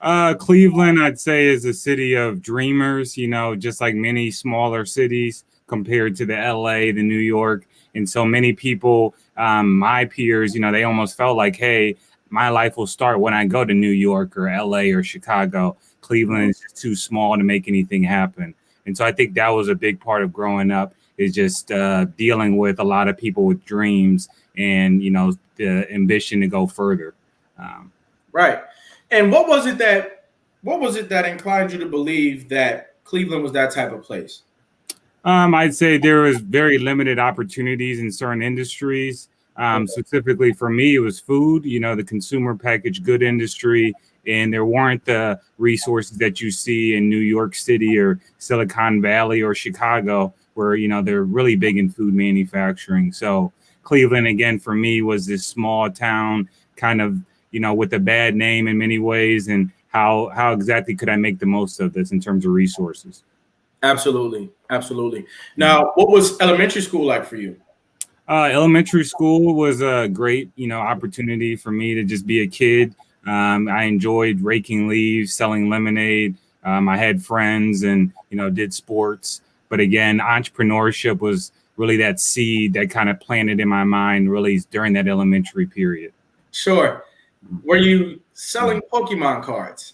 Cleveland, I'd say, is a city of dreamers, just like many smaller cities compared to the LA, the New York. And so many people, my peers, they almost felt like, hey, my life will start when I go to New York or LA or Chicago. Cleveland is just too small to make anything happen. And so I think that was a big part of growing up is just dealing with a lot of people with dreams and, the ambition to go further. Um, Right. And what was it that inclined you to believe that Cleveland was that type of place? I'd say there was very limited opportunities in certain industries. Okay. Specifically for me, it was food, the consumer packaged good industry, and there weren't the resources that you see in New York City or Silicon Valley or Chicago, where, they're really big in food manufacturing. So Cleveland, again, for me, was this small town kind of, with a bad name in many ways. And how exactly could I make the most of this in terms of resources? Absolutely. Absolutely. Now, what was elementary school like for you? Elementary school was a great, opportunity for me to just be a kid. I enjoyed raking leaves, selling lemonade. I had friends and, did sports. But again, entrepreneurship was really that seed that kind of planted in my mind really during that elementary period. Sure. Were you selling Pokemon cards?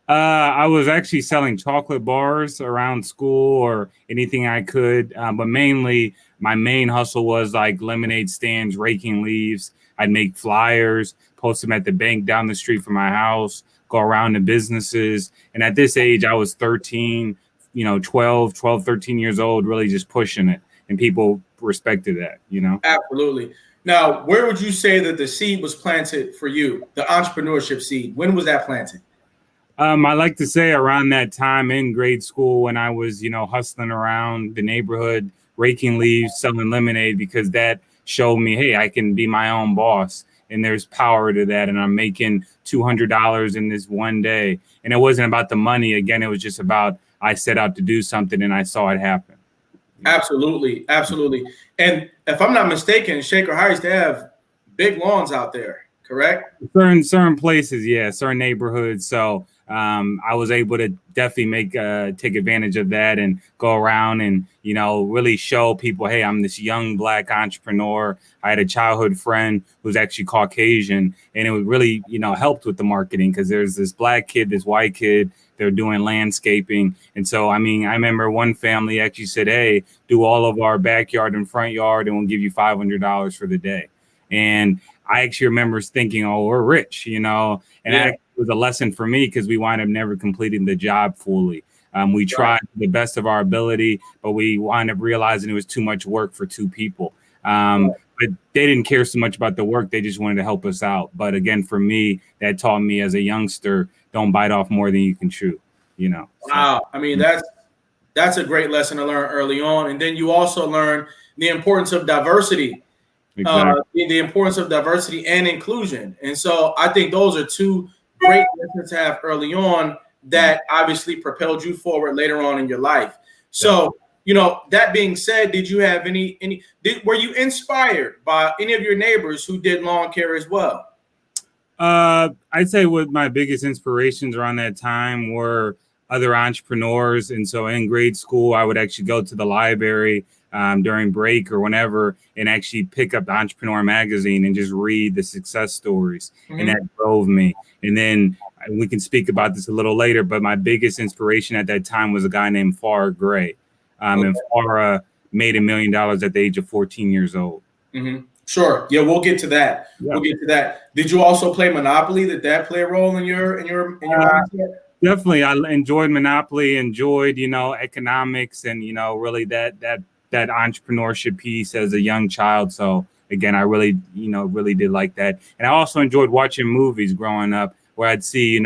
I was actually selling chocolate bars around school or anything I could, but mainly my main hustle was like lemonade stands, raking leaves. I'd make flyers, post them at the bank down the street from my house, go around to businesses. And at this age, I was 13, 12, 13 years old, really just pushing it. And people respected that. Absolutely. Now, where would you say that the seed was planted for you, the entrepreneurship seed? When was that planted? I like to say around that time in grade school when I was, hustling around the neighborhood, raking leaves, selling lemonade, because that showed me, hey, I can be my own boss. And there's power to that. And I'm making $200 in this one day. And it wasn't about the money. Again, it was just about I set out to do something and I saw it happen. Absolutely. Absolutely. And if I'm not mistaken, Shaker Heights, they have big lawns out there, correct? Certain places, yeah, certain neighborhoods. So I was able to definitely take advantage of that and go around and really show people, hey, I'm this young black entrepreneur. I had a childhood friend who's actually Caucasian, and it would really helped with the marketing because there's this black kid, this white kid. They're doing landscaping, and so I remember one family actually said, hey, do all of our backyard and front yard, and we'll give you $500 for the day. And I actually remember thinking, oh, we're rich, and Yeah. that was a lesson for me because we wind up never completing the job fully. We Right. tried the best of our ability, but we wind up realizing it was too much work for two people. Right. But they didn't care so much about the work. They just wanted to help us out. But again, for me, that taught me as a youngster, don't bite off more than you can chew. So Wow. I mean, that's a great lesson to learn early on. And then you also learn the importance of diversity, exactly. the importance of diversity and inclusion. And so I think those are two great lessons to have early on that obviously propelled you forward later on in your life. So, that being said, did you have were you inspired by any of your neighbors who did lawn care as well? I'd say what my biggest inspirations around that time were other entrepreneurs. And so in grade school, I would actually go to the library during break or whenever and actually pick up the Entrepreneur magazine and just read the success stories. And Mhm. that drove me. And then we can speak about this a little later, but my biggest inspiration at that time was a guy named Farrah Gray. And Okay. Farrah made $1 million at the age of 14 years old. Sure. Yeah, we'll get to that. Yeah. We'll get to that. Did you also play Monopoly? Did that play a role in your mindset? Definitely, I enjoyed Monopoly, enjoyed economics, and really that entrepreneurship piece as a young child. So again, I really really did like that, and I also enjoyed watching movies growing up, where I'd see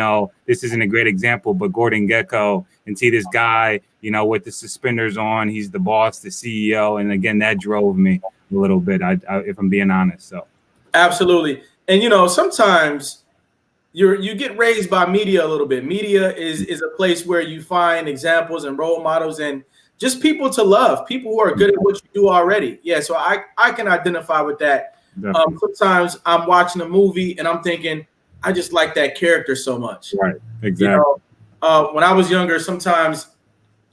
this isn't a great example, but Gordon Gekko, and see this guy with the suspenders on. He's the boss, the CEO, and again that drove me a little bit. If I'm being honest, so. Absolutely. And sometimes you get raised by media a little bit. Media is a place where you find examples and role models and just people to love, people who are good at what you do already. Yeah, so I can identify with that. Definitely. Sometimes I'm watching a movie and I'm thinking, I just like that character so much. Right. Exactly. You know, when I was younger, sometimes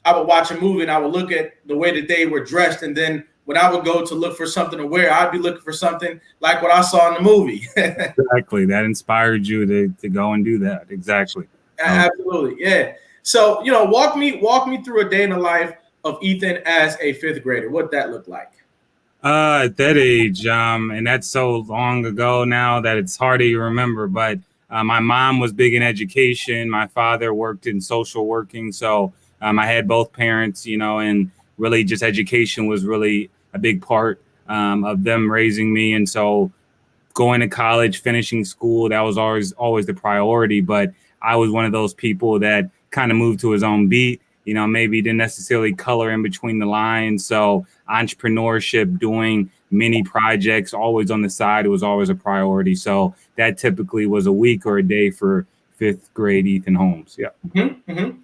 I would watch a movie and I would look at the way that they were dressed, and then when I would go to look for something to wear, I'd be looking for something like what I saw in the movie. Exactly. That inspired you to go and do that. Exactly. Absolutely. Yeah. So, you know, walk me through a day in the life of Ethan as a fifth grader. What that looked like. At that age, and that's so long ago now that it's hard to remember, but my mom was big in education. My father worked in social working. So I had both parents, you know, and really just education was really a big part of them raising me. And so going to college, finishing school, that was always the priority. But I was one of those people that kind of moved to his own beat. You know, maybe didn't necessarily color in between the lines. So entrepreneurship, doing mini projects, always on the side, it was always a priority. So that typically was a week or a day for fifth grade Ethan Holmes. Yeah. Mm-hmm, mm-hmm.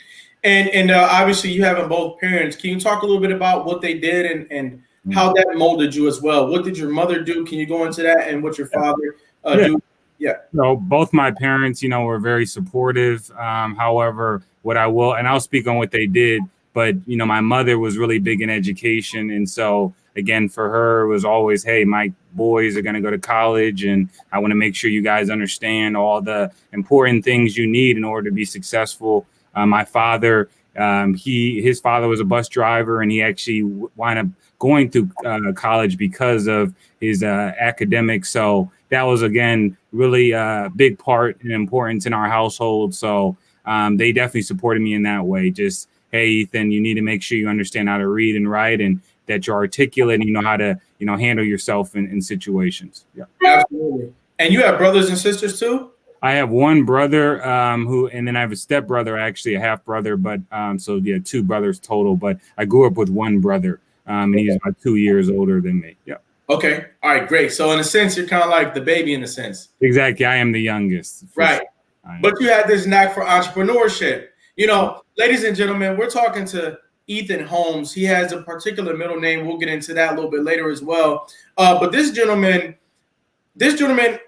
And obviously you having both parents. Can you talk a little bit about what they did and how that molded you as well? What did your mother do? Can you go into that, and what your father do? Yeah. So both my parents, you know, were very supportive. However, what I will, and I'll speak on what they did, but, you know, my mother was really big in education. And so, again, for her, it was always, hey, my boys are going to go to college, and I want to make sure you guys understand all the important things you need in order to be successful. My father, his father was a bus driver, and he actually wound up going through college because of his academics. So that was, again, really a big part and importance in our household. So they definitely supported me in that way. Just, hey, Ethan, you need to make sure you understand how to read and write, and that you're articulate and you know how to, you know, handle yourself in situations. Yeah, absolutely. And you have brothers and sisters too? I have one brother and then I have a stepbrother, actually a half brother, but so yeah, two brothers total. But I grew up with one brother, and he's about 2 years older than me. Yeah. Okay. All right. Great. So in a sense, you're kind of like the baby in a sense. Exactly. I am the youngest. Right. Sure. But you had this knack for entrepreneurship. You know, ladies and gentlemen, we're talking to Ethan Holmes. He has a particular middle name. We'll get into that a little bit later as well. But this gentleman,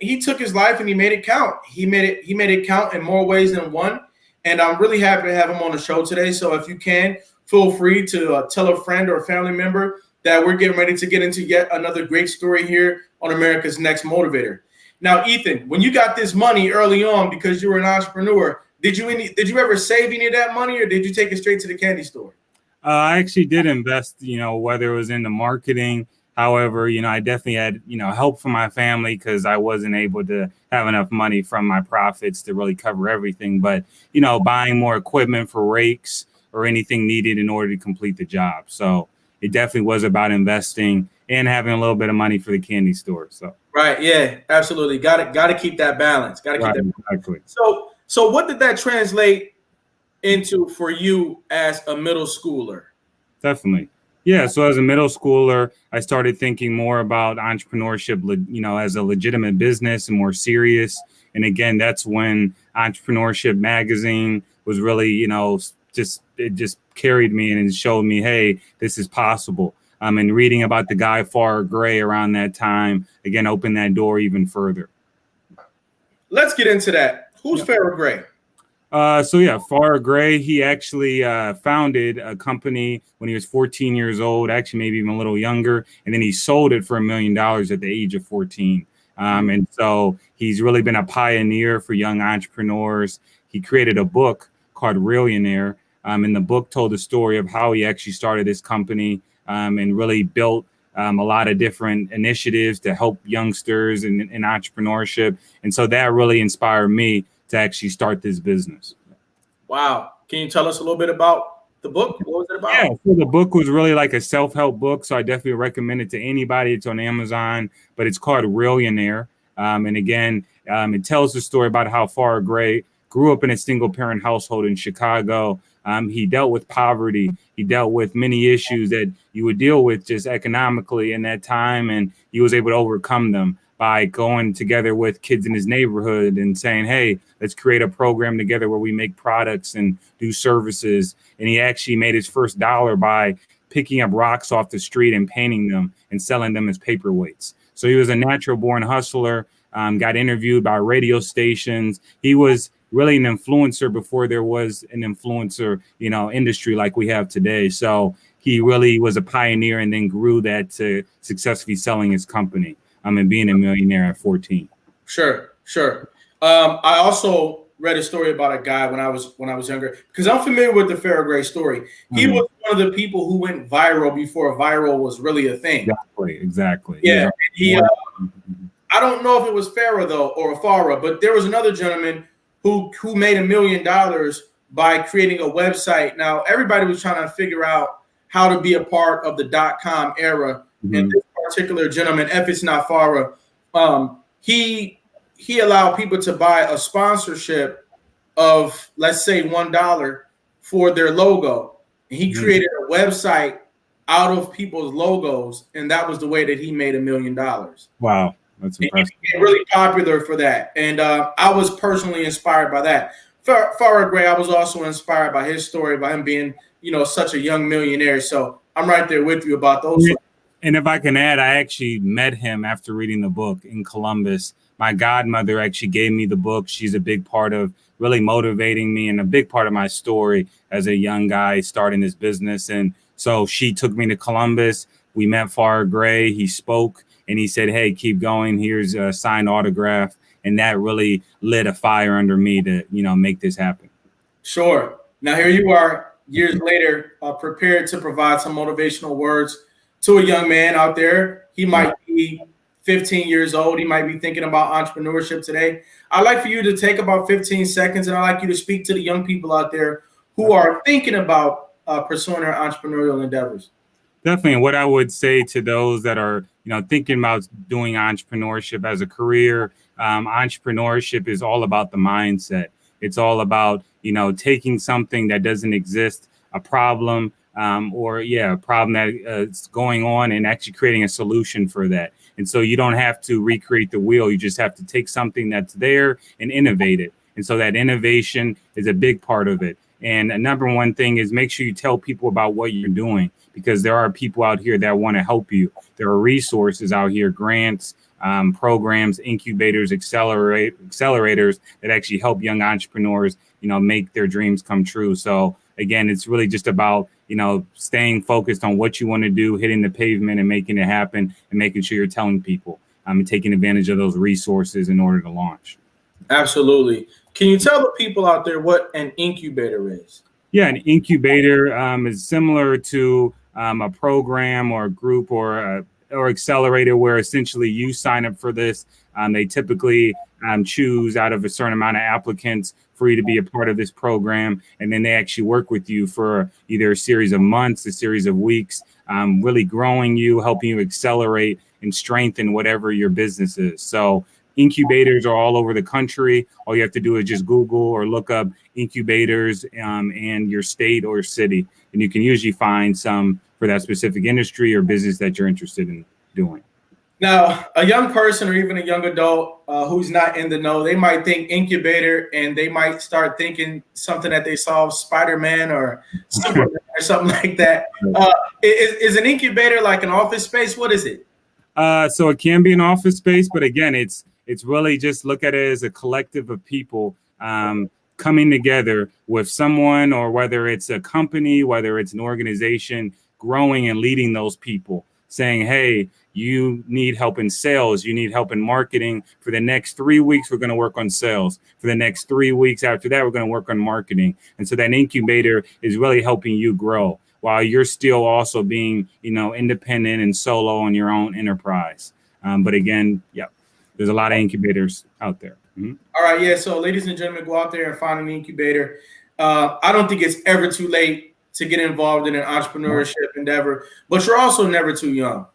he took his life and he made it count. He made it count in more ways than one. And I'm really happy to have him on the show today. So if you can, feel free to tell a friend or a family member that we're getting ready to get into yet another great story here on America's Next Motivator. Now, Ethan, when you got this money early on because you were an entrepreneur, did you ever save any of that money, or did you take it straight to the candy store? I actually did invest, you know, whether it was in the marketing. However, you know, I definitely had, you know, help from my family because I wasn't able to have enough money from my profits to really cover everything. But, you know, buying more equipment for rakes or anything needed in order to complete the job. So it definitely was about investing and having a little bit of money for the candy store. So right, yeah, absolutely. Got to keep that balance. Got to keep that balance. Exactly. So what did that translate into for you as a middle schooler? Definitely. Yeah. So as a middle schooler, I started thinking more about entrepreneurship, you know, as a legitimate business and more serious. And again, that's when Entrepreneurship Magazine was really, you know, it just carried me and showed me, hey, this is possible. And reading about the guy Farrah Gray around that time, again, opened that door even further. Let's get into that. Who's Farrah Gray? Farrah Gray, he actually founded a company when he was 14 years old, actually maybe even a little younger, and then he sold it for $1 million at the age of 14. And so he's really been a pioneer for young entrepreneurs. He created a book called Millionaire, and the book told the story of how he actually started this company and really built a lot of different initiatives to help youngsters in entrepreneurship. And so that really inspired me to actually start this business. Wow. Can you tell us a little bit about the book? What was it about? Yeah, so the book was really like a self-help book. So I definitely recommend it to anybody. It's on Amazon, but it's called Millionaire. And again, it tells the story about how Farrah Gray grew up in a single parent household in Chicago. He dealt with poverty. He dealt with many issues that you would deal with just economically in that time. And he was able to overcome them by going together with kids in his neighborhood and saying, hey, let's create a program together where we make products and do services. And he actually made his first dollar by picking up rocks off the street and painting them and selling them as paperweights. So he was a natural born hustler. got interviewed by radio stations. He was really an influencer before there was an influencer, industry like we have today. So he really was a pioneer and then grew that to successfully selling his company and being a millionaire at 14. Sure. I also read a story about a guy when I was younger, because I'm familiar with the Farrah Gray story. He was one of the people who went viral before viral was really a thing. Exactly. Yeah. I don't know if it was Farrah though or Farrah, but there was another gentleman who made $1 million by creating a website. Now everybody was trying to figure out how to be a part of the .com era, and this particular gentleman, if it's not Farrah, he allowed people to buy a sponsorship of, let's say, $1 for their logo. And he created a website out of people's logos, and that was the way that he made $1 million. Wow, that's impressive. He became really popular for that, and I was personally inspired by that. Farrah Gray, I was also inspired by his story, by him being, such a young millionaire. So I'm right there with you about those. And if I can add, I actually met him after reading the book in Columbus. My godmother actually gave me the book. She's a big part of really motivating me and a big part of my story as a young guy starting this business. And so she took me to Columbus. We met Farrah Gray. He spoke and he said, "Hey, keep going. Here's a signed autograph." And that really lit a fire under me to, make this happen. Sure. Now here you are years later, prepared to provide some motivational words to a young man out there. He might be 15 years old. He might be thinking about entrepreneurship today. I'd like for you to take about 15 seconds, and I'd like you to speak to the young people out there who are thinking about pursuing their entrepreneurial endeavors. Definitely. And what I would say to those that are, thinking about doing entrepreneurship as a career, entrepreneurship is all about the mindset. It's all about, taking something that doesn't exist, a problem, a problem that is going on, and actually creating a solution for that. And so you don't have to recreate the wheel. You just have to take something that's there and innovate it. And so that innovation is a big part of it. And number one thing is make sure you tell people about what you're doing, because there are people out here that want to help you. There are resources out here, grants, programs, incubators, accelerators that actually help young entrepreneurs, make their dreams come true. So again, it's really just about, staying focused on what you want to do, hitting the pavement and making it happen, and making sure you're telling people and taking advantage of those resources in order to launch. Absolutely. Can you tell the people out there what an incubator is? Yeah, an incubator is similar to a program or a group or accelerator where essentially you sign up for this. They typically choose out of a certain amount of applicants for you to be a part of this program. And then they actually work with you for either a series of months, a series of weeks, really growing you, helping you accelerate and strengthen whatever your business is. So incubators are all over the country. All you have to do is just Google or look up incubators in your state or city. And you can usually find some for that specific industry or business that you're interested in doing. Now, a young person or even a young adult who's not in the know, they might think incubator and they might start thinking something that they saw Spider-Man or Superman or something like that. Is an incubator like an office space? What is it? So it can be an office space, but again, it's really just look at it as a collective of people coming together with someone, or whether it's a company, whether it's an organization, growing and leading those people, saying, "Hey, you need help in sales. You need help in marketing. For the next 3 weeks, we're going to work on sales. For the next 3 weeks after that, we're going to work on marketing." And so that incubator is really helping you grow while you're still also being, independent and solo on your own enterprise. But again, there's a lot of incubators out there. Mm-hmm. All right. Yeah. So ladies and gentlemen, go out there and find an incubator. I don't think it's ever too late to get involved in an entrepreneurship endeavor, but you're also never too young.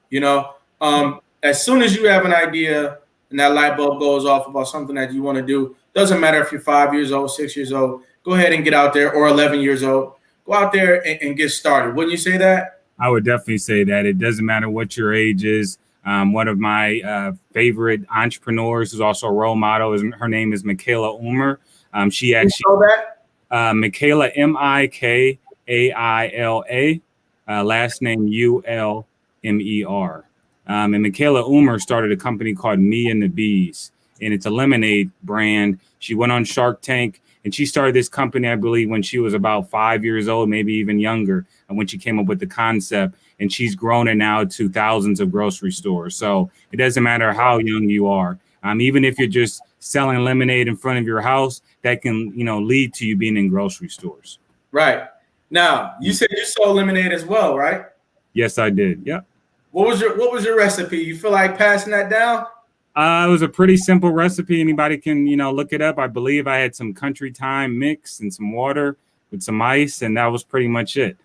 As soon as you have an idea and that light bulb goes off about something that you want to do, doesn't matter if you're 5 years old, 6 years old, go ahead and get out there, or 11 years old, go out there and get started. Wouldn't you say that? I would definitely say that. It doesn't matter what your age is. One of my favorite entrepreneurs who's also a role model, her name is Michaela Ullmer. She actually Michaela, Mikaila, last name Ulmer. And Michaela Ullmer started a company called Me and the Bees. and it's a lemonade brand. She went on Shark Tank, and she started this company, I believe, when she was about 5 years old, maybe even younger, and when she came up with the concept. And she's grown it now to thousands of grocery stores. So it doesn't matter how young you are. Even if you're just selling lemonade in front of your house, that can, lead to you being in grocery stores. Right. Now, you said you sold lemonade as well, right? Yes, I did. Yep. What was your recipe? You feel like passing that down? It was a pretty simple recipe. Anybody can, look it up. I believe I had some country thyme mix and some water with some ice, and that was pretty much it.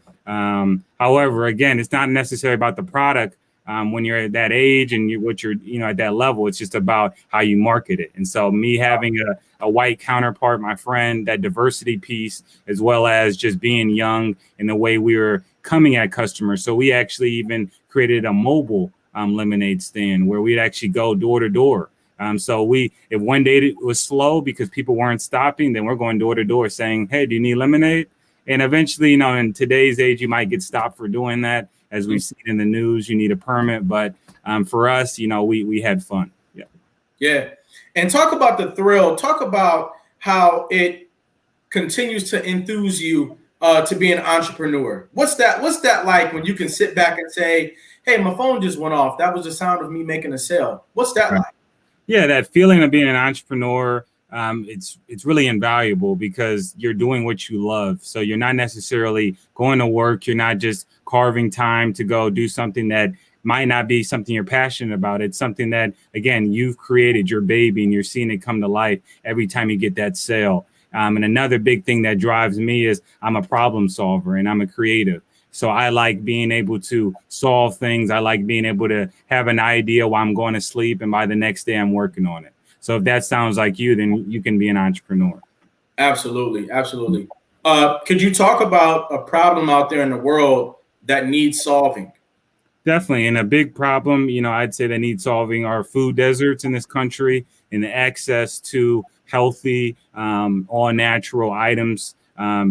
However, again, it's not necessarily about the product. When you're at that age and you're at that level, it's just about how you market it. And so me having a white counterpart, my friend, that diversity piece, as well as just being young in the way we were coming at customers. So we actually even created a mobile lemonade stand where we'd actually go door to door. So if one day it was slow because people weren't stopping, then we're going door to door saying, hey, do you need lemonade? And eventually, in today's age, you might get stopped for doing that. As we've seen in the news, you need a permit. But for us, we had fun. Yeah. Yeah. And talk about the thrill. Talk about how it continues to enthuse you to be an entrepreneur. What's that like when you can sit back and say, hey, my phone just went off. That was the sound of me making a sale. What's that like? Yeah, that feeling of being an entrepreneur, it's really invaluable because you're doing what you love. So you're not necessarily going to work. You're not just carving time to go do something that might not be something you're passionate about. It's something that, again, you've created your baby and you're seeing it come to life every time you get that sale. And another big thing that drives me is I'm a problem solver and I'm a creative. So I like being able to solve things. I like being able to have an idea while I'm going to sleep, and by the next day I'm working on it. So if that sounds like you, then you can be an entrepreneur. Absolutely. Absolutely. Could you talk about a problem out there in the world that needs solving? Definitely. And a big problem, I'd say that needs solving are food deserts in this country and the access to healthy, all natural items.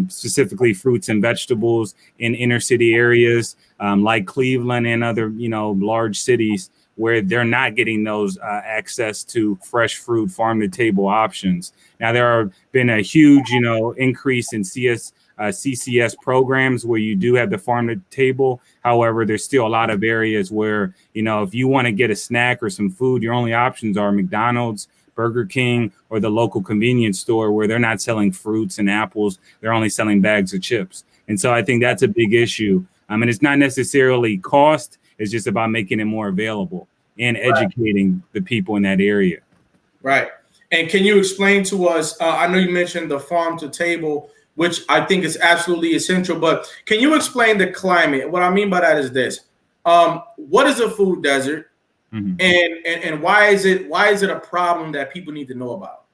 Specifically fruits and vegetables in inner city areas like Cleveland and other, large cities where they're not getting those access to fresh fruit, farm to table options. Now, there have been a huge, increase in CCS programs where you do have the farm to table. However, there's still a lot of areas where, if you want to get a snack or some food, your only options are McDonald's, Burger King, or the local convenience store where they're not selling fruits and apples. They're only selling bags of chips. And so I think that's a big issue. And it's not necessarily cost. It's just about making it more available and educating the people in that area. Right. And can you explain to us, I know you mentioned the farm to table, which I think is absolutely essential, but can you explain the climate? What I mean by that is this. What is a food desert? Mm-hmm. And why is it a problem that people need to know about?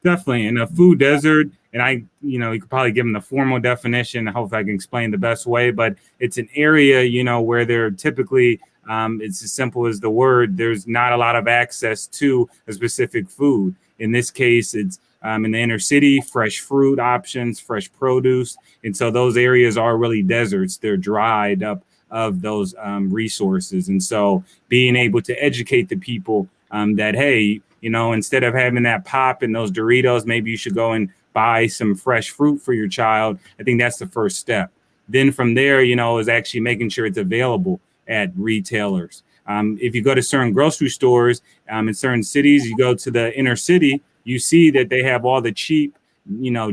Definitely. In a food desert, and you could probably give them the formal definition. I hope I can explain the best way, but it's an area, where they're typically, it's as simple as the word, there's not a lot of access to a specific food. In this case, it's in the inner city, fresh fruit options, fresh produce. And so those areas are really deserts. They're dried up of those resources. And so being able to educate the people that, hey, instead of having that pop and those Doritos, maybe you should go and buy some fresh fruit for your child. I think that's the first step. Then from there, is actually making sure it's available at retailers. If you go to certain grocery stores in certain cities, you go to the inner city, you see that they have all the cheap,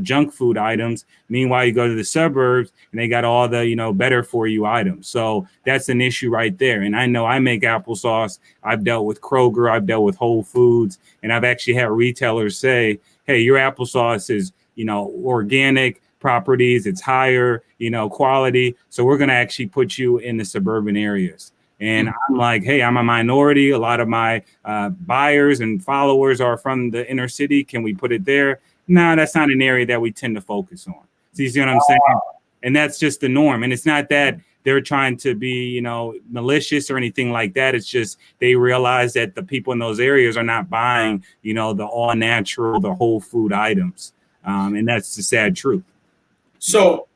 junk food items. Meanwhile, you go to the suburbs and they got all the, better for you items. So that's an issue right there. And I know I make applesauce. I've dealt with Kroger. I've dealt with Whole Foods. And I've actually had retailers say, hey, your applesauce is, organic properties. It's higher, quality. So we're going to actually put you in the suburban areas. And I'm like, hey, I'm a minority. A lot of my buyers and followers are from the inner city. Can we put it there? No, that's not an area that we tend to focus on. So you see what I'm saying? And that's just the norm. And it's not that they're trying to be, malicious or anything like that. It's just they realize that the people in those areas are not buying, the all natural, the whole food items. And that's the sad truth. So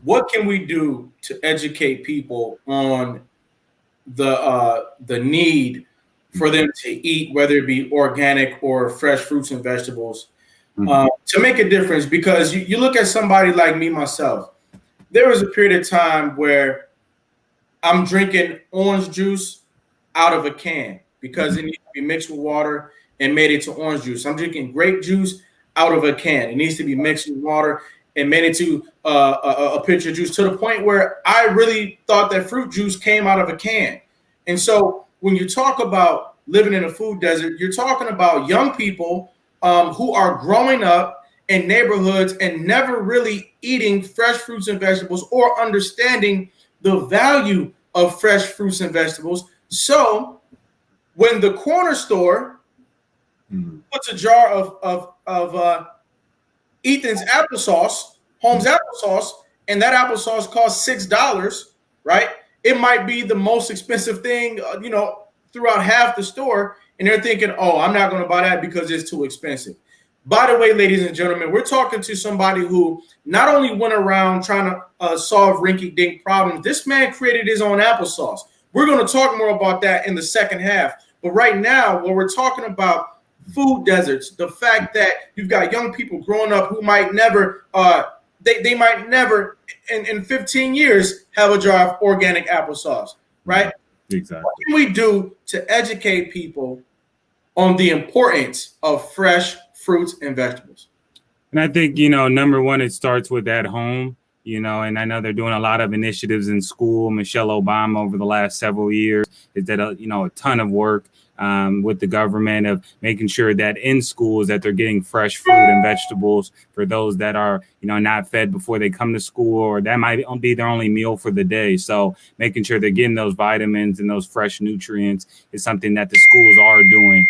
what can we do to educate people on the need for them to eat, whether it be organic or fresh fruits and vegetables, to make a difference. Because you look at somebody like me, myself, there was a period of time where I'm drinking orange juice out of a can because it needs to be mixed with water and made into orange juice. I'm drinking grape juice out of a can. It needs to be mixed with water and made into a pitcher of juice, to the point where I really thought that fruit juice came out of a can. And so when you talk about living in a food desert, you're talking about young people who are growing up in neighborhoods and never really eating fresh fruits and vegetables or understanding the value of fresh fruits and vegetables. So when the corner store puts a jar of Ethan's applesauce, Holmes applesauce, and that applesauce costs $6, right? It might be the most expensive thing, throughout half the store, and they're thinking, oh, I'm not going to buy that because it's too expensive. By the way, ladies and gentlemen, we're talking to somebody who not only went around trying to solve rinky-dink problems, this man created his own applesauce. We're going to talk more about that in the second half. But right now, when we're talking about food deserts, the fact that you've got young people growing up who might never, they might never in 15 years have a jar of organic applesauce, right? Exactly. What can we do to educate people on the importance of fresh fruits and vegetables? And I think, number one, it starts with at home, and I know they're doing a lot of initiatives in school. Michelle Obama over the last several years has done a ton of work with the government of making sure that in schools that they're getting fresh fruit and vegetables for those that are, not fed before they come to school, or that might be their only meal for the day. So making sure they're getting those vitamins and those fresh nutrients is something that the schools are doing.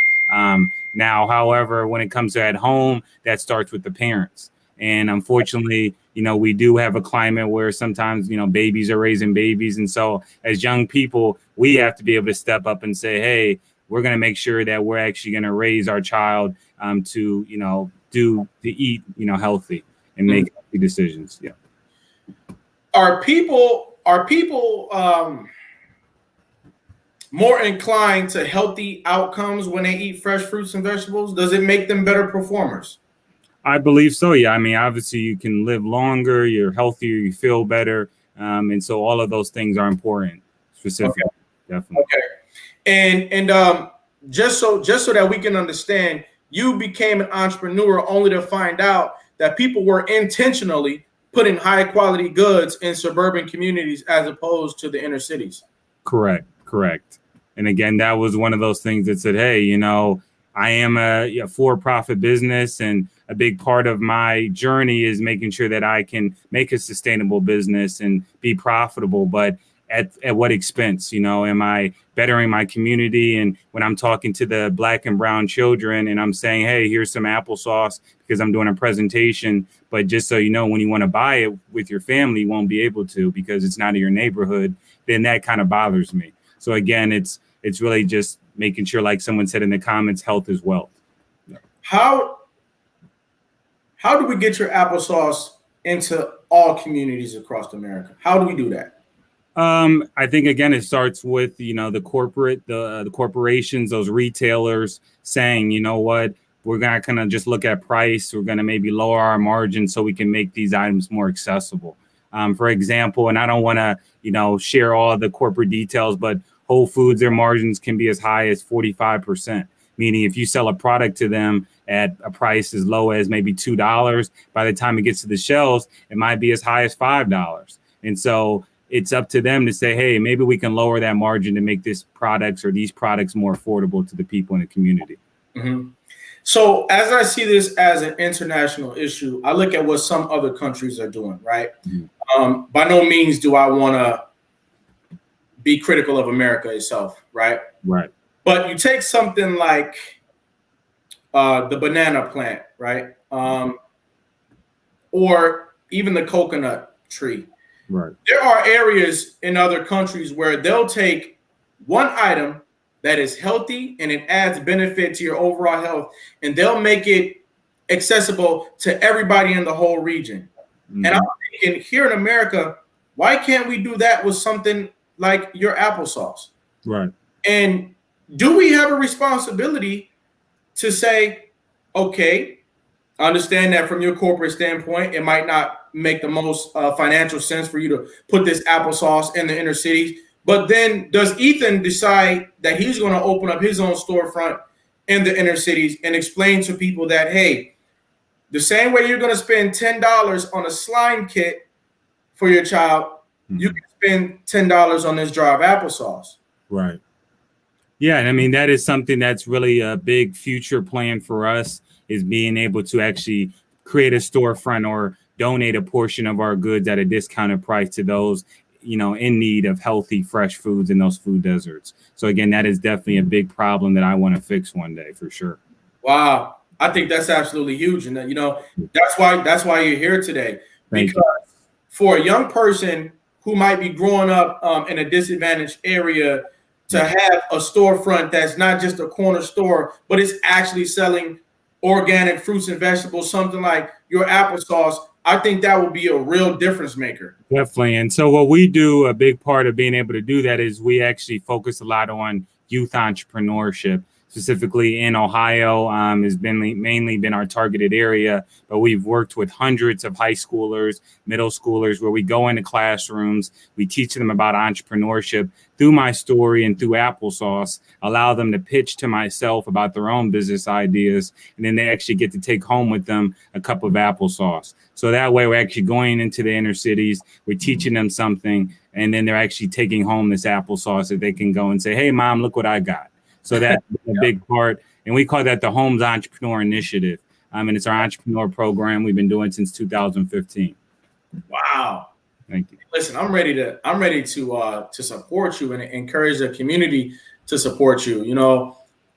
Now, however, when it comes to at home, that starts with the parents. And unfortunately, we do have a climate where sometimes, babies are raising babies. And so as young people, we have to be able to step up and say, hey, we're going to make sure that we're actually going to raise our child to eat, healthy and make healthy decisions. Yeah. Are people more inclined to healthy outcomes when they eat fresh fruits and vegetables? Does it make them better performers? I believe so. Yeah. I mean, obviously you can live longer, you're healthier, you feel better. And so all of those things are important specifically. Okay. Definitely. Okay. And just so that we can understand, you became an entrepreneur only to find out that people were intentionally putting high quality goods in suburban communities as opposed to the inner cities. Correct. And again, that was one of those things that said, hey, I am a for-profit business, and a big part of my journey is making sure that I can make a sustainable business and be profitable. But at what expense? Am I bettering my community? And when I'm talking to the Black and brown children and I'm saying, hey, here's some applesauce because I'm doing a presentation, but just so you know, when you want to buy it with your family, you won't be able to because it's not in your neighborhood, then that kind of bothers me. So again, it's really just making sure, like someone said in the comments, health is wealth. How do we get your applesauce into all communities across America? How do we do that? I think, again, it starts with, the corporations, those retailers saying, you know what, we're not going to just look at price. We're going to maybe lower our margin so we can make these items more accessible. For example, and I don't want to, share all the corporate details, but Whole Foods, their margins can be as high as 45%, meaning if you sell a product to them at a price as low as maybe $2, by the time it gets to the shelves, it might be as high as $5. And so it's up to them to say, hey, maybe we can lower that margin to make these products more affordable to the people in the community. Mm-hmm. So as I see this as an international issue, I look at what some other countries are doing, right? Mm-hmm. By no means do I want to be critical of America itself, right? Right. But you take something like the banana plant, right? Or even the coconut tree. Right. There are areas in other countries where they'll take one item that is healthy and it adds benefit to your overall health, and they'll make it accessible to everybody in the whole region. Mm-hmm. And I'm thinking, here in America, why can't we do that with something like your applesauce? Right. And do we have a responsibility to say, okay, I understand that from your corporate standpoint, it might not make the most financial sense for you to put this applesauce in the inner cities. But then does Ethan decide that he's going to open up his own storefront in the inner cities and explain to people that, hey, the same way you're going to spend $10 on a slime kit for your child, you can spend $10 on this jar of applesauce. Right. Yeah, and I mean, that is something that's really a big future plan for us, is being able to actually create a storefront or donate a portion of our goods at a discounted price to those, in need of healthy, fresh foods in those food deserts. So again, that is definitely a big problem that I want to fix one day for sure. Wow. I think that's absolutely huge. And that's why you're here today. Because for a young person who might be growing up in a disadvantaged area, to have a storefront that's not just a corner store, but it's actually selling organic fruits and vegetables, something like your applesauce, I think that would be a real difference maker. Definitely. And so what we do, a big part of being able to do that, is we actually focus a lot on youth entrepreneurship. Specifically in Ohio, has mainly been our targeted area, but we've worked with hundreds of high schoolers, middle schoolers, where we go into classrooms, we teach them about entrepreneurship through my story and through applesauce, allow them to pitch to myself about their own business ideas, and then they actually get to take home with them a cup of applesauce. So that way we're actually going into the inner cities, we're teaching them something, and then they're actually taking home this applesauce that they can go and say, hey, Mom, look what I got. So that's a big part. And we call that the Homes Entrepreneur Initiative. And it's our entrepreneur program we've been doing since 2015. Wow. Thank you. Listen, I'm ready to support you and encourage the community to support you.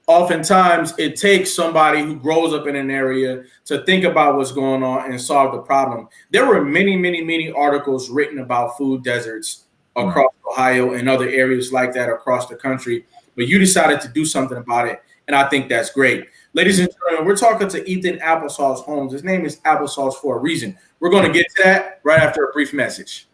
Oftentimes it takes somebody who grows up in an area to think about what's going on and solve the problem. There were many, many, many articles written about food deserts across Ohio and other areas like that across the country. But you decided to do something about it, and I think that's great. Ladies and gentlemen, we're talking to Ethan Applesauce Holmes. His name is Applesauce for a reason. We're going to get to that right after a brief message.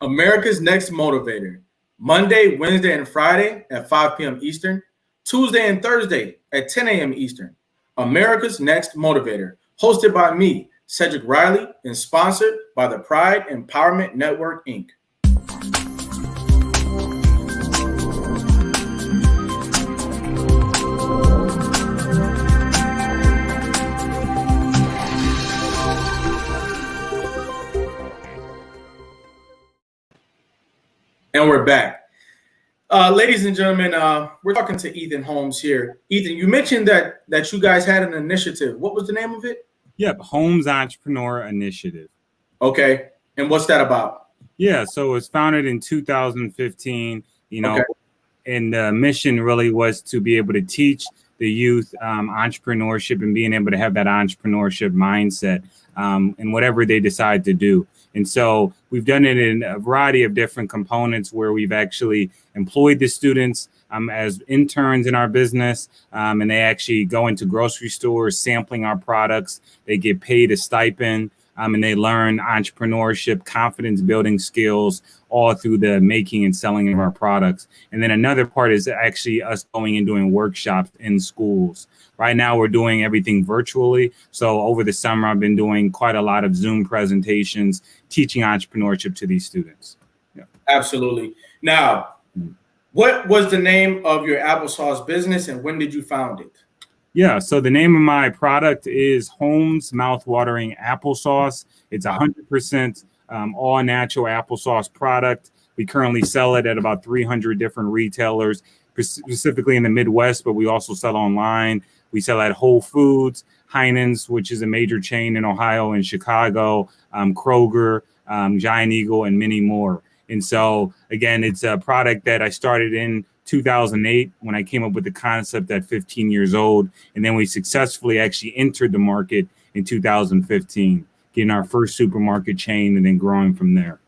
America's Next Motivator, Monday, Wednesday, and Friday at 5 p.m. Eastern, Tuesday and Thursday at 10 a.m. Eastern. America's Next Motivator, hosted by me, Cedric Riley, and sponsored by the Pride Empowerment Network, Inc. And we're back. Ladies and gentlemen, we're talking to Ethan Holmes here. Ethan, you mentioned that you guys had an initiative. What was the name of it? Yep, Homes Entrepreneur Initiative. Okay. And what's that about? Yeah, so it was founded in 2015, and the mission really was to be able to teach the youth entrepreneurship and being able to have that entrepreneurship mindset in whatever they decide to do. And so we've done it in a variety of different components where we've actually employed the students as interns in our business, and they actually go into grocery stores sampling our products. They get paid a stipend, and they learn entrepreneurship, confidence building skills all through the making and selling of our products. And then another part is actually us going and doing workshops in schools. Right now, we're doing everything virtually. So over the summer, I've been doing quite a lot of Zoom presentations, teaching entrepreneurship to these students. Yeah. Absolutely. Now, What was the name of your applesauce business and when did you found it? Yeah, so the name of my product is Holmes Mouthwatering Applesauce. It's 100% all natural applesauce product. We currently sell it at about 300 different retailers, specifically in the Midwest, but we also sell online. We sell at Whole Foods, Heinen's, which is a major chain in Ohio and Chicago, Kroger, Giant Eagle, and many more. And so, again, it's a product that I started in 2008 when I came up with the concept at 15 years old. And then we successfully actually entered the market in 2015, getting our first supermarket chain and then growing from there.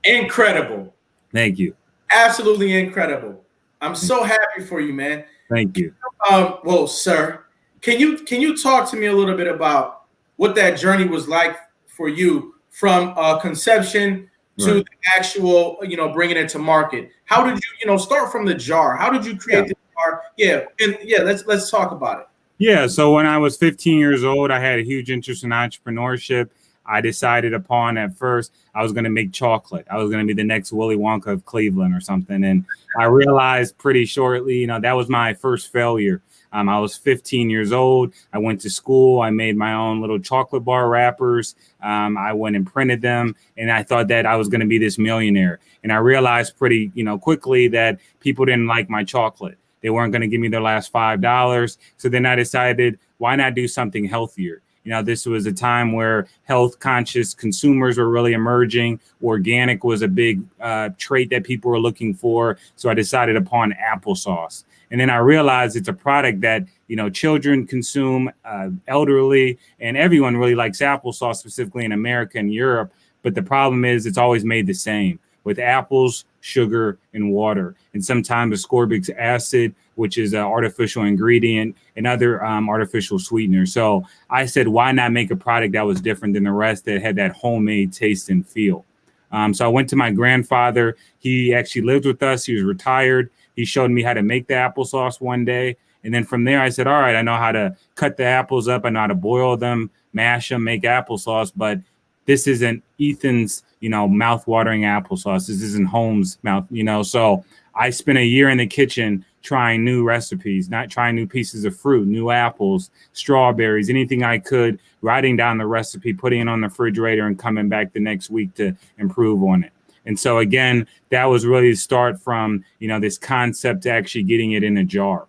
Incredible. Thank you. Absolutely incredible. I'm so happy for you, man. Thank you. Well, sir, can you talk to me a little bit about what that journey was like for you from conception to the actual, bringing it to market? How did you, start from the jar? How did you create the jar? Let's talk about it. Yeah, so when I was 15 years old, I had a huge interest in entrepreneurship. I decided upon at first I was going to make chocolate. I was going to be the next Willy Wonka of Cleveland or something. And I realized pretty shortly, that was my first failure. I was 15 years old. I went to school. I made my own little chocolate bar wrappers. I went and printed them, and I thought that I was going to be this millionaire. And I realized pretty, quickly that people didn't like my chocolate. They weren't going to give me their last $5. So then I decided, why not do something healthier? This was a time where health conscious consumers were really emerging. Organic was a big trait that people were looking for. So I decided upon applesauce. And then I realized it's a product that, children consume, elderly, and everyone really likes applesauce, specifically in America and Europe. But the problem is it's always made the same with apples, sugar, and water, and sometimes ascorbic acid, which is an artificial ingredient, and other artificial sweeteners. So I said, why not make a product that was different than the rest, that had that homemade taste and feel? So I went to my grandfather. He actually lived with us. He was retired. He showed me how to make the applesauce one day. And then from there, I said, all right, I know how to cut the apples up. I know how to boil them, mash them, make applesauce. But this isn't Ethan's, mouth-watering applesauce. This isn't Holmes' mouth, So I spent a year in the kitchen trying new recipes, not trying new pieces of fruit, new apples, strawberries, anything I could, writing down the recipe, putting it on the refrigerator, and coming back the next week to improve on it. And so, again, that was really the start from, this concept to actually getting it in a jar.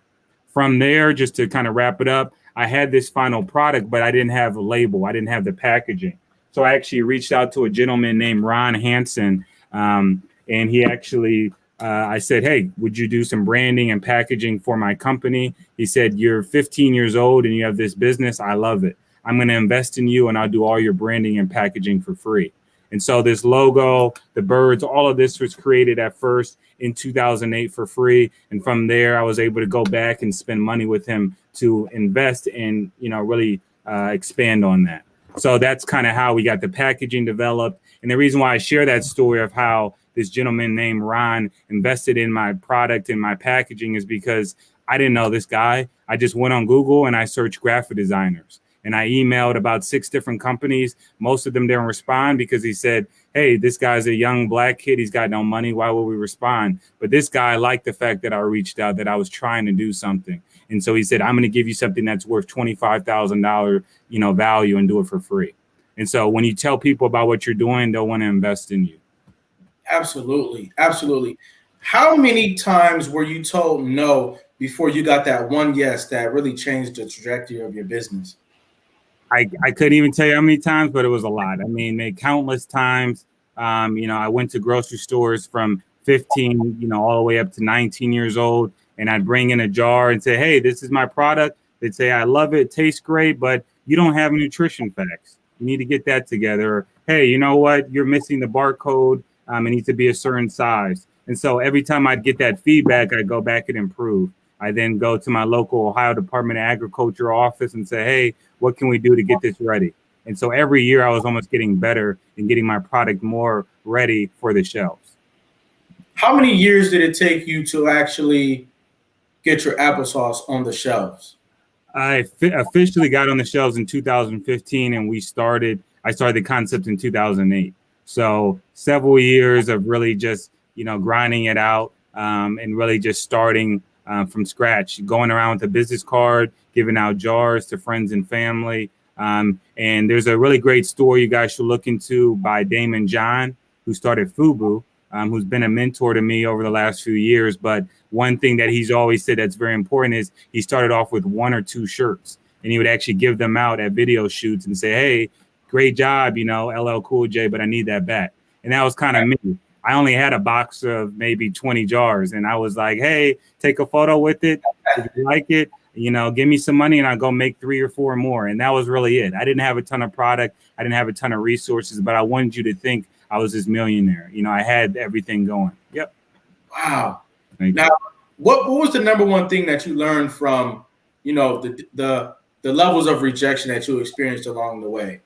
From there, just to kind of wrap it up, I had this final product, but I didn't have a label. I didn't have the packaging. So I actually reached out to a gentleman named Ron Hansen, and he actually, I said, hey, would you do some branding and packaging for my company? He said, you're 15 years old and you have this business. I love it. I'm going to invest in you and I'll do all your branding and packaging for free. And so this logo, the birds, all of this was created at first in 2008 for free. And from there, I was able to go back and spend money with him to invest and, really expand on that. So that's kind of how we got the packaging developed. And the reason why I share that story of how this gentleman named Ron invested in my product and my packaging is because I didn't know this guy. I just went on Google and I searched graphic designers. And I emailed about 6 different companies. Most of them didn't respond because he said, hey, this guy's a young black kid. He's got no money. Why would we respond? But this guy liked the fact that I reached out, that I was trying to do something. And so he said, I'm going to give you something that's worth $25,000, value, and do it for free. And so when you tell people about what you're doing, they'll want to invest in you. Absolutely. Absolutely. How many times were you told no before you got that one yes that really changed the trajectory of your business? I couldn't even tell you how many times, but it was a lot. I mean, countless times. I went to grocery stores from 15, all the way up to 19 years old. And I'd bring in a jar and say, hey, this is my product. They'd say, I love it. Tastes great, but you don't have nutrition facts. You need to get that together. Or, hey, you know what? You're missing the barcode. It needs to be a certain size. And so every time I'd get that feedback, I'd go back and improve. I then go to my local Ohio Department of Agriculture office and say, hey, what can we do to get this ready? And so every year I was almost getting better and getting my product more ready for the shelves. How many years did it take you to actually get your applesauce on the shelves? I officially got on the shelves in 2015, and I started the concept in 2008. So several years of really just, grinding it out. and really just starting from scratch, going around with a business card, giving out jars to friends and family. And there's a really great story you guys should look into by Damon John, who started Fubu, who's been a mentor to me over the last few years. But one thing that he's always said that's very important is he started off with 1 or 2 shirts, and he would actually give them out at video shoots and say, hey, great job, LL Cool J, but I need that back. And that was kind of me. I only had a box of maybe 20 jars, and I was like, hey, take a photo with it. If you like it, give me some money and I'll go make 3 or 4 more. And that was really it. I didn't have a ton of product. I didn't have a ton of resources, but I wanted you to think I was this millionaire. I had everything going. Yep. Wow. Now, what was the number one thing that you learned from, the levels of rejection that you experienced along the way?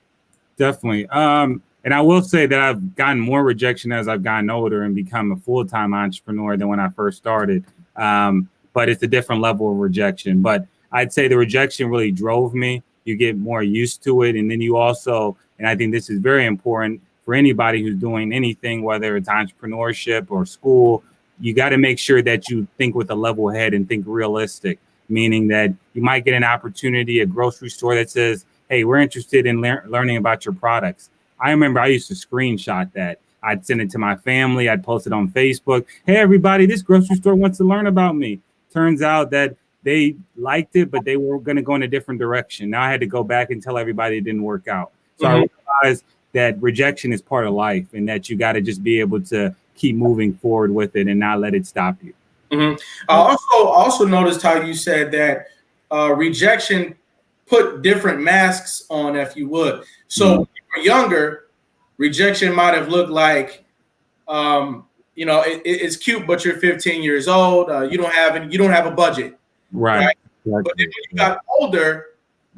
Definitely. And I will say that I've gotten more rejection as I've gotten older and become a full-time entrepreneur than when I first started. But it's a different level of rejection. But I'd say the rejection really drove me. You get more used to it. And then you also, and I think this is very important for anybody who's doing anything, whether it's entrepreneurship or school, you got to make sure that you think with a level head and think realistic, meaning that you might get an opportunity, a grocery store that says, hey, we're interested in learning about your products. I remember I used to screenshot that. I'd send it to my family. I'd post it on Facebook. Hey, everybody, this grocery store wants to learn about me. Turns out that they liked it, but they were going to go in a different direction. Now I had to go back and tell everybody it didn't work out. So I realized that rejection is part of life and that you got to just be able to keep moving forward with it and not let it stop you. I also noticed how you said that rejection put different masks on, if you would. So when you were younger, rejection might have looked like, it's cute, but you're 15 years old. You don't have a budget. Right. But then when you got older,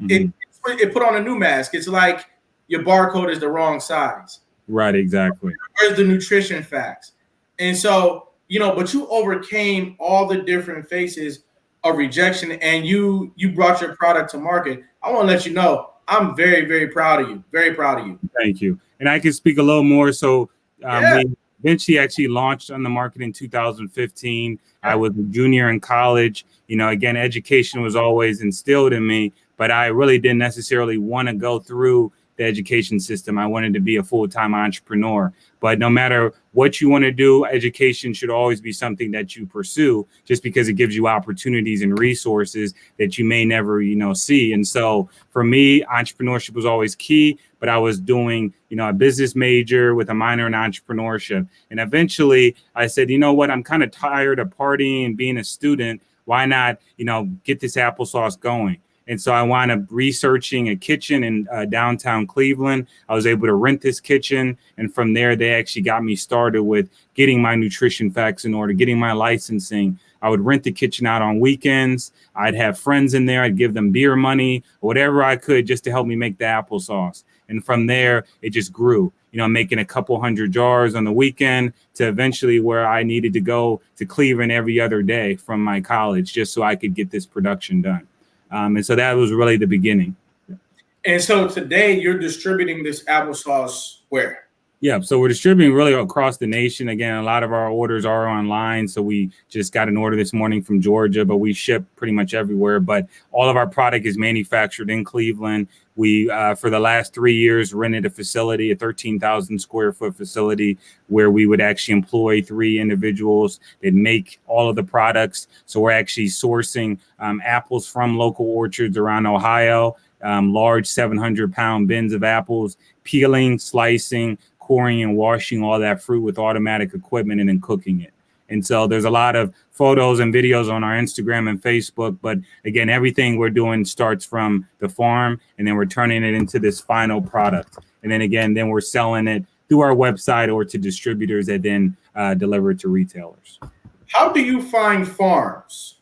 it put on a new mask. It's like your barcode is the wrong size. Right. Exactly. Where's the nutrition facts? And so, but you overcame all the different faces of rejection and you brought your product to market. I want to let you know, I'm very, very proud of you. Very proud of you. Thank you. And I can speak a little more. So we eventually actually launched on the market in 2015. I was a junior in college. Again, education was always instilled in me, but I really didn't necessarily want to go through the education system. I wanted to be a full-time entrepreneur. But no matter what you want to do, education should always be something that you pursue, just because it gives you opportunities and resources that you may never, see. And so for me, entrepreneurship was always key, but I was doing, a business major with a minor in entrepreneurship. And eventually I said, you know what, I'm kind of tired of partying and being a student. Why not, get this applesauce going? And so I wound up researching a kitchen in downtown Cleveland. I was able to rent this kitchen. And from there, they actually got me started with getting my nutrition facts in order, getting my licensing. I would rent the kitchen out on weekends. I'd have friends in there. I'd give them beer money, whatever I could, just to help me make the applesauce. And from there, it just grew, making a couple hundred jars on the weekend to eventually where I needed to go to Cleveland every other day from my college just so I could get this production done. And so that was really the beginning. And so today you're distributing this applesauce where? Yeah, so we're distributing really across the nation. Again, a lot of our orders are online. So we just got an order this morning from Georgia, but we ship pretty much everywhere. But all of our product is manufactured in Cleveland. We, for the last 3 years, rented a facility, a 13,000 square foot facility where we would actually employ 3 individuals that make all of the products. So we're actually sourcing apples from local orchards around Ohio, large 700-pound bins of apples, peeling, slicing, coring and washing all that fruit with automatic equipment and then cooking it. And so there's a lot of photos and videos on our Instagram and Facebook. But again, everything we're doing starts from the farm and then we're turning it into this final product. And then again, then we're selling it through our website or to distributors that then deliver it to retailers. How do you find farms?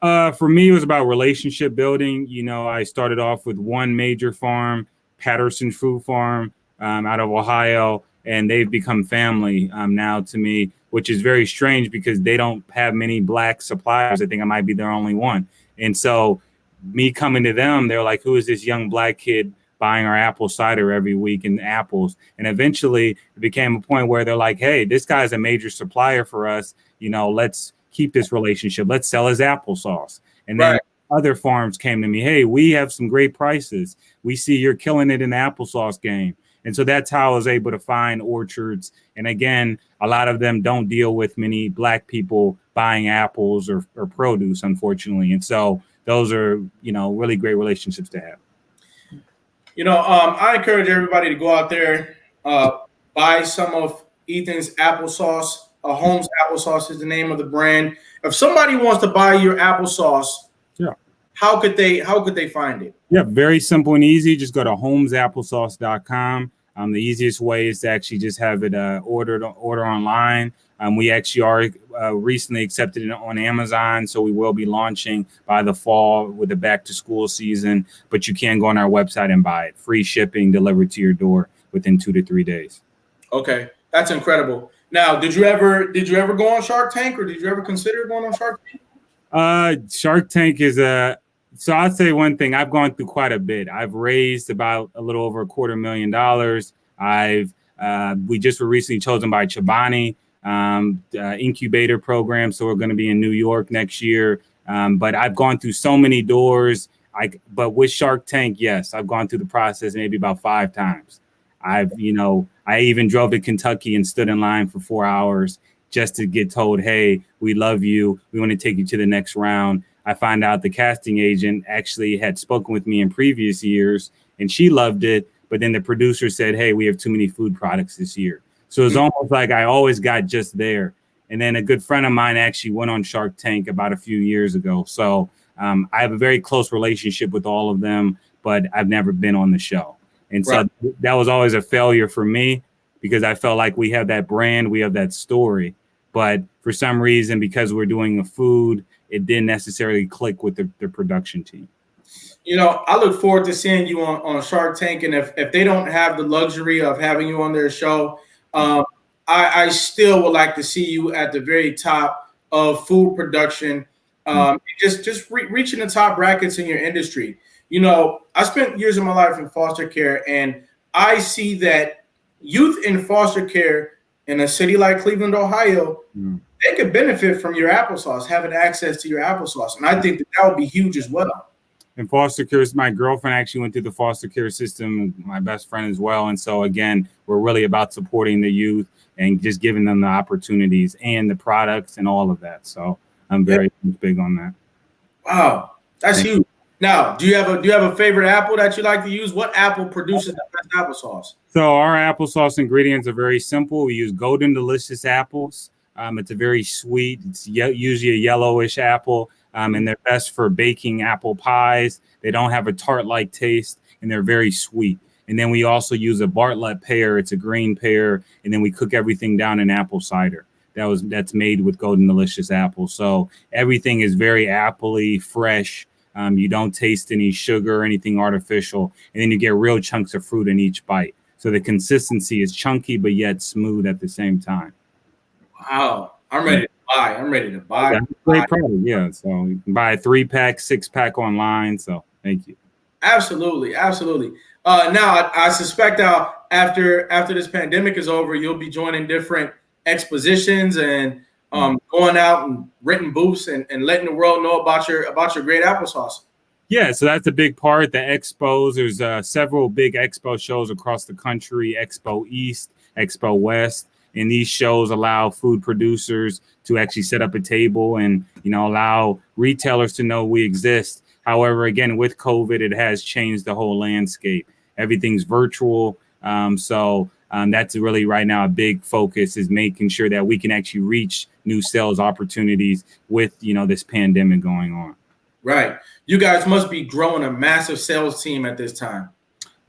For me, it was about relationship building. I started off with one major farm, Patterson Fruit Farm, out of Ohio, and they've become family now to me, which is very strange because they don't have many Black suppliers. I think I might be their only one. And so me coming to them, they're like, who is this young Black kid buying our apple cider every week and apples. And eventually it became a point where they're like, hey, this guy's a major supplier for us. Let's keep this relationship. Let's sell his applesauce. And then other farms came to me, hey, we have some great prices. We see you're killing it in the applesauce game. And so that's how I was able to find orchards. And again, a lot of them don't deal with many Black people buying apples or produce, unfortunately. And so those are, really great relationships to have. I encourage everybody to go out there, buy some of Ethan's applesauce. Holmes Applesauce is the name of the brand. If somebody wants to buy your applesauce, how could they find it? Yeah, very simple and easy. Just go to homesapplesauce.com. The easiest way is to actually just have it order online. We actually are recently accepted it on Amazon, so we will be launching by the fall with the back to school season. But you can go on our website and buy it. Free shipping delivered to your door within 2 to 3 days. Okay, that's incredible. Now, did you ever go on Shark Tank, or did you ever consider going on Shark Tank? Shark Tank is so I'll say one thing. I've gone through quite a bit. I've raised about a little over $250,000. We just were recently chosen by Chobani, incubator program. So we're going to be in New York next year. But I've gone through so many doors. But with Shark Tank, yes, I've gone through the process maybe about 5 times. I even drove to Kentucky and stood in line for 4 hours just to get told, hey, we love you. We want to take you to the next round. I find out the casting agent actually had spoken with me in previous years and she loved it. But then the producer said, hey, we have too many food products this year. So it's almost like I always got just there. And then a good friend of mine actually went on Shark Tank about a few years ago. So I have a very close relationship with all of them, but I've never been on the show. And so that was always a failure for me because I felt like we have that brand, we have that story. But for some reason, because we're doing a food, it didn't necessarily click with the production team. I look forward to seeing you on Shark Tank. And if they don't have the luxury of having you on their show, I still would like to see you at the very top of food production, just reaching the top brackets in your industry. I spent years of my life in foster care, and I see that youth in foster care in a city like Cleveland, Ohio, they could benefit from your applesauce, having access to your applesauce. And I think that would be huge as well. In foster care, my girlfriend actually went through the foster care system, my best friend as well. And so, again, we're really about supporting the youth and just giving them the opportunities and the products and all of that. So I'm very big on that. Wow, that's huge. Now, do you have a favorite apple that you like to use? What apple produces the best applesauce? So our applesauce ingredients are very simple. We use Golden Delicious apples. It's a very sweet, it's usually a yellowish apple, and they're best for baking apple pies. They don't have a tart-like taste, and they're very sweet. And then we also use a Bartlett pear. It's a green pear, and then we cook everything down in apple cider. That's made with Golden Delicious apples. So everything is very appley, fresh. You don't taste any sugar or anything artificial, and then you get real chunks of fruit in each bite. So the consistency is chunky, but yet smooth at the same time. Wow. I'm ready to buy. That's a great product. Yeah. So you can buy a 3-pack, 6-pack online. So thank you. Absolutely. Now I suspect after this pandemic is over, you'll be joining different expositions and going out and renting booths and letting the world know about your great applesauce. Yeah, so that's a big part. The expos, there's several big expo shows across the country, Expo East, Expo West. And these shows allow food producers to actually set up a table and, allow retailers to know we exist. However, again, with COVID, it has changed the whole landscape. Everything's virtual. So that's really right now a big focus is making sure that we can actually reach new sales opportunities with, this pandemic going on. Right. You guys must be growing a massive sales team at this time.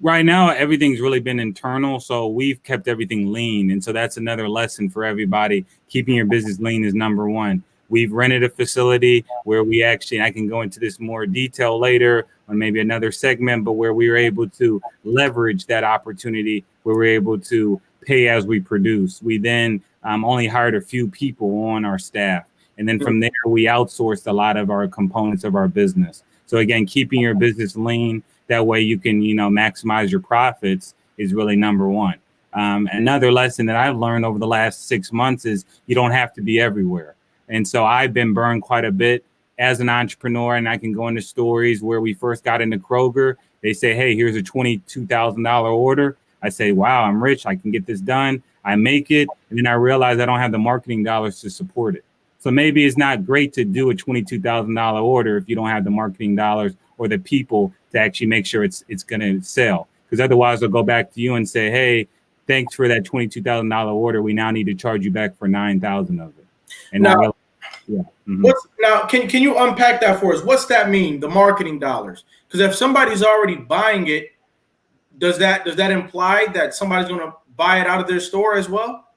Right now, everything's really been internal, so we've kept everything lean. And so that's another lesson for everybody. Keeping your business lean is number one. We've rented a facility where we actually, I can go into this more detail later on maybe another segment, but where we were able to leverage that opportunity, where we're able to pay as we produce. We then only hired a few people on our staff. And then from there, we outsourced a lot of our components of our business. So again, keeping your business lean, That way you can, maximize your profits is really number one. Another lesson that I've learned over the last 6 months is you don't have to be everywhere. And so I've been burned quite a bit as an entrepreneur, and I can go into stories where we first got into Kroger. They say, hey, here's a $22,000 order. I say, wow, I'm rich. I can get this done. I make it. And then I realize I don't have the marketing dollars to support it. So maybe it's not great to do a $22,000 order if you don't have the marketing dollars or the people to actually make sure it's going to sell. Because otherwise, they'll go back to you and say, hey, thanks for that $22,000 order. We now need to charge you back for $9,000 of it. And now, yeah. Mm-hmm. Now, can you unpack that for us? What's that mean, the marketing dollars? Because if somebody's already buying it, does that imply that somebody's going to buy it out of their store as well?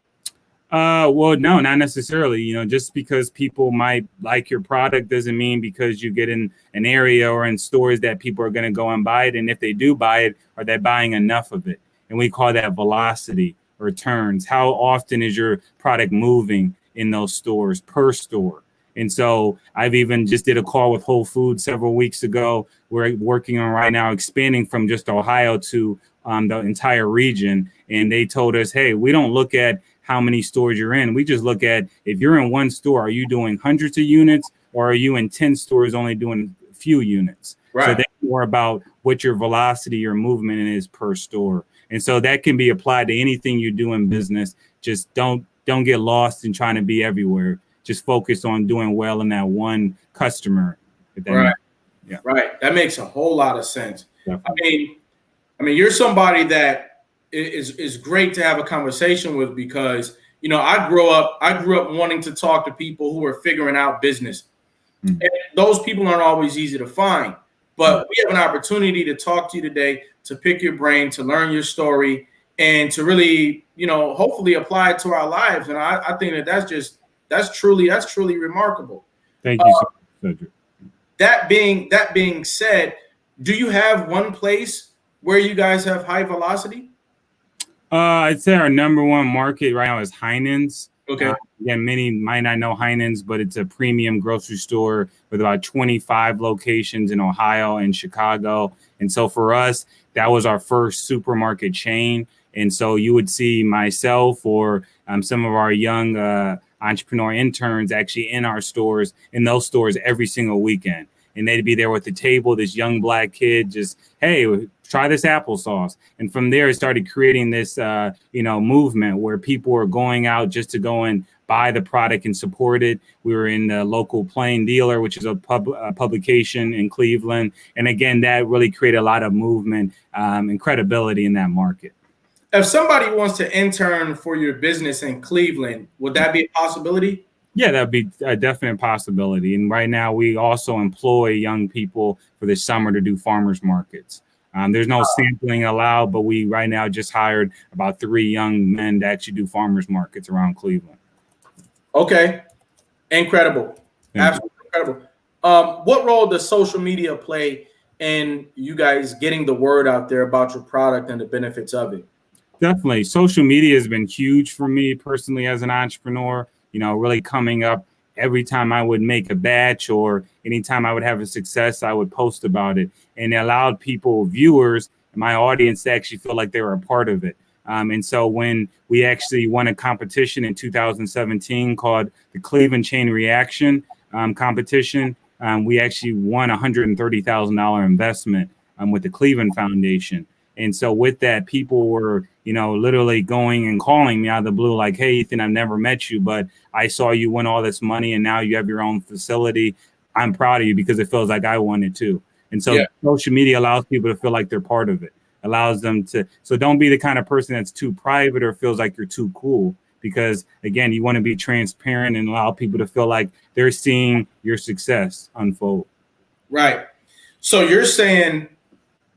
Well, no, not necessarily. Just because people might like your product doesn't mean because you get in an area or in stores that people are going to go and buy it. And if they do buy it, are they buying enough of it? And we call that velocity or turns. How often is your product moving in those stores per store? And so I've even just did a call with Whole Foods several weeks ago. We're working on right now expanding from just Ohio to the entire region. And they told us, hey, we don't look at how many stores you're in. We just look at if you're in one store, are you doing hundreds of units or are you in 10 stores only doing a few units? Right. So that's more about what your velocity or movement is per store. And so that can be applied to anything you do in business. Just don't get lost in trying to be everywhere. Just focus on doing well in that one customer. Right. Yeah. Right. That makes a whole lot of sense. Definitely. I mean, you're somebody that is great to have a conversation with because, I grew up wanting to talk to people who are figuring out business. Mm-hmm. And those people aren't always easy to find. But we have an opportunity to talk to you today, to pick your brain, to learn your story, and to really, hopefully apply it to our lives. And I think that's truly remarkable. Thank you so much, Cedric. That being said, do you have one place where you guys have high velocity? I'd say our number one market right now is Heinen's. Okay. Again, many might not know Heinen's, but it's a premium grocery store with about 25 locations in Ohio and Chicago. And so for us, that was our first supermarket chain. And so you would see myself or some of our young entrepreneur interns actually in our stores, in those stores every single weekend. And they'd be there with the table, this young black kid just, hey, try this applesauce. And from there, it started creating this, movement where people were going out just to go and buy the product and support it. We were in the local Plain Dealer, which is a publication in Cleveland. And again, that really created a lot of movement and credibility in that market. If somebody wants to intern for your business in Cleveland, would that be a possibility? Yeah, that'd be a definite possibility. And right now, we also employ young people for the summer to do farmers markets. There's no sampling allowed, but we right now just hired about 3 young men to actually do farmers markets around Cleveland. Okay. Incredible. Absolutely incredible. What role does social media play in you guys getting the word out there about your product and the benefits of it? Definitely. Social media has been huge for me personally as an entrepreneur, really coming up every time I would make a batch or anytime I would have a success, I would post about it. And it allowed people, viewers, my audience to actually feel like they were a part of it. And so when we actually won a competition in 2017 called the Cleveland Chain Reaction competition, we actually won a $130,000 investment with the Cleveland Foundation. And so with that, people were, literally going and calling me out of the blue, like, hey, Ethan, I've never met you, but I saw you win all this money and now you have your own facility. I'm proud of you because it feels like I won it too. And so social media allows people to feel like they're part of it, allows them to. So don't be the kind of person that's too private or feels like you're too cool, because, again, you want to be transparent and allow people to feel like they're seeing your success unfold. Right. So you're saying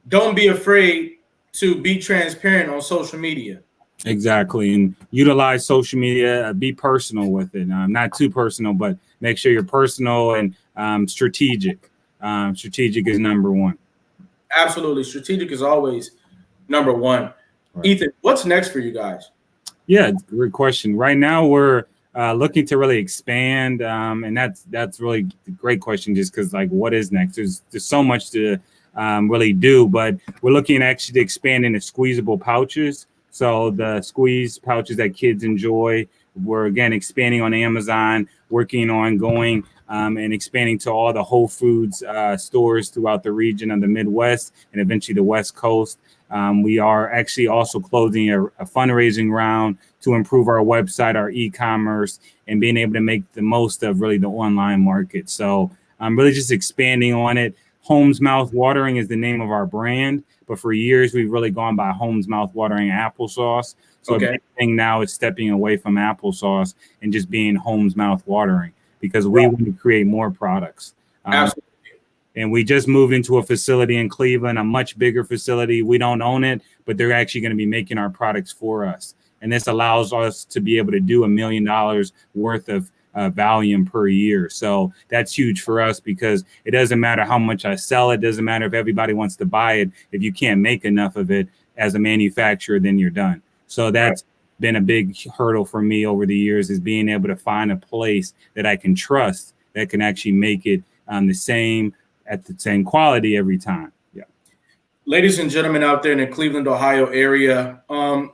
don't be afraid to be transparent on social media. Exactly. And utilize social media, be personal with it. Not too personal, but make sure you're personal and strategic. Strategic is number one. Absolutely. Strategic is always number one. Right. Ethan, what's next for you guys? Yeah, great question. Right now, we're looking to really expand. And that's really a great question, just because, like, what is next? There's so much to really do. But we're looking at actually expanding the squeezable pouches. So the squeeze pouches that kids enjoy, we're again expanding on Amazon, working on going and expanding to all the Whole Foods stores throughout the region of the Midwest and eventually the West Coast. We are actually also closing a fundraising round to improve our website, our e-commerce, and being able to make the most of really the online market. So I'm really just expanding on it. Holmes Mouth Watering is the name of our brand, but for years we've really gone by Holmes Mouth Watering applesauce. So a big thing now is stepping away from applesauce and just being Holmes Mouth Watering, because we want to create more products. Absolutely. And we just moved into a facility in Cleveland, a much bigger facility. We don't own it, but they're actually going to be making our products for us. And this allows us to be able to do $1 million worth of volume per year. So that's huge for us, because it doesn't matter how much I sell. It doesn't matter if everybody wants to buy it. If you can't make enough of it as a manufacturer, then you're done. So that's been a big hurdle for me over the years, is being able to find a place that I can trust that can actually make it at the same quality every time. Yeah. Ladies and gentlemen out there in the Cleveland, Ohio area,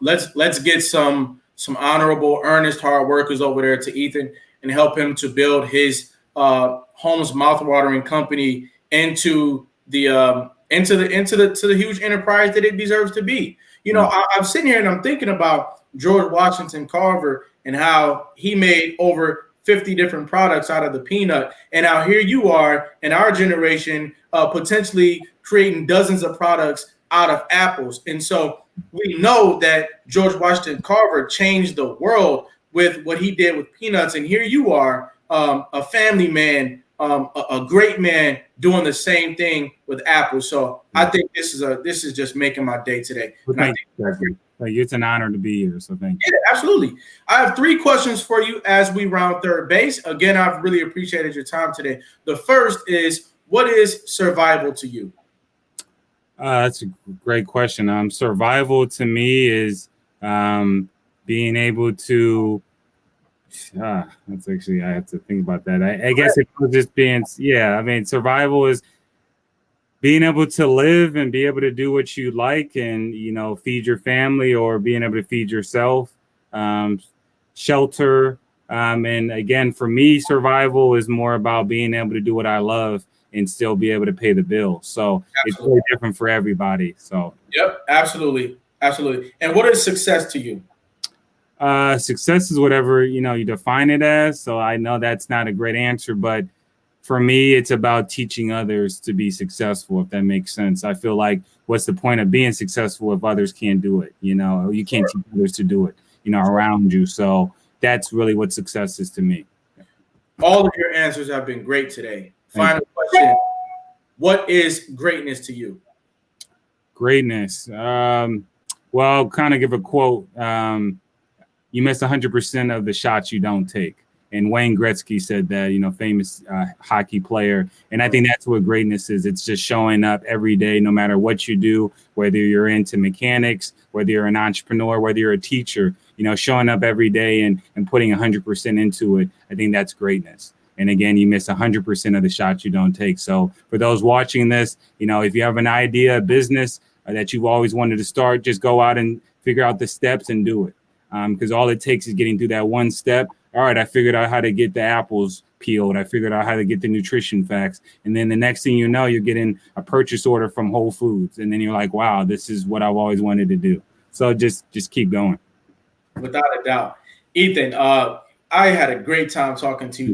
let's get some honorable, earnest, hard workers over there to Ethan and help him to build his Holmes Mouthwatering company into the huge enterprise that it deserves to be. You know, I'm sitting here and I'm thinking about George Washington Carver and how he made over 50 different products out of the peanut. And now here you are in our generation, potentially creating dozens of products out of apples. And so we know that George Washington Carver changed the world with what he did with peanuts. And here you are, a family man, a great man, doing the same thing with apples. So I think this is just making my day today. Well, thank you. It's an honor to be here. So thank you. Yeah, absolutely. I have 3 questions for you as we round third base. Again, I've really appreciated your time today. The first is, what is survival to you? That's a great question. Survival to me is being able to. That's actually, I have to think about that. I guess it was just being, survival is being able to live and be able to do what you like and, feed your family, or being able to feed yourself, shelter. And again, for me, survival is more about being able to do what I love and still be able to pay the bills. So It's really different for everybody. So. Yep, absolutely. Absolutely. And what is success to you? Success is whatever, you define it as. So I know that's not a great answer, but for me, it's about teaching others to be successful, if that makes sense. I feel like, what's the point of being successful if others can't do it? You can't teach others to do it, around you. So that's really what success is to me. All of your answers have been great today. Final question. What is greatness to you? Greatness. Well, I'll kind of give a quote. You miss 100% of the shots you don't take. And Wayne Gretzky said that, famous hockey player. And I think that's what greatness is. It's just showing up every day, no matter what you do, whether you're into mechanics, whether you're an entrepreneur, whether you're a teacher, showing up every day and putting 100% into it. I think that's greatness. And again, you miss 100% of the shots you don't take. So for those watching this, if you have an idea, a business that you've always wanted to start, just go out and figure out the steps and do it. Because all it takes is getting through that one step. All right, I figured out how to get the apples peeled. I figured out how to get the nutrition facts. And then the next thing you know, you're getting a purchase order from Whole Foods. And then you're like, wow, this is what I've always wanted to do. So just keep going. Without a doubt. Ethan, I had a great time talking to you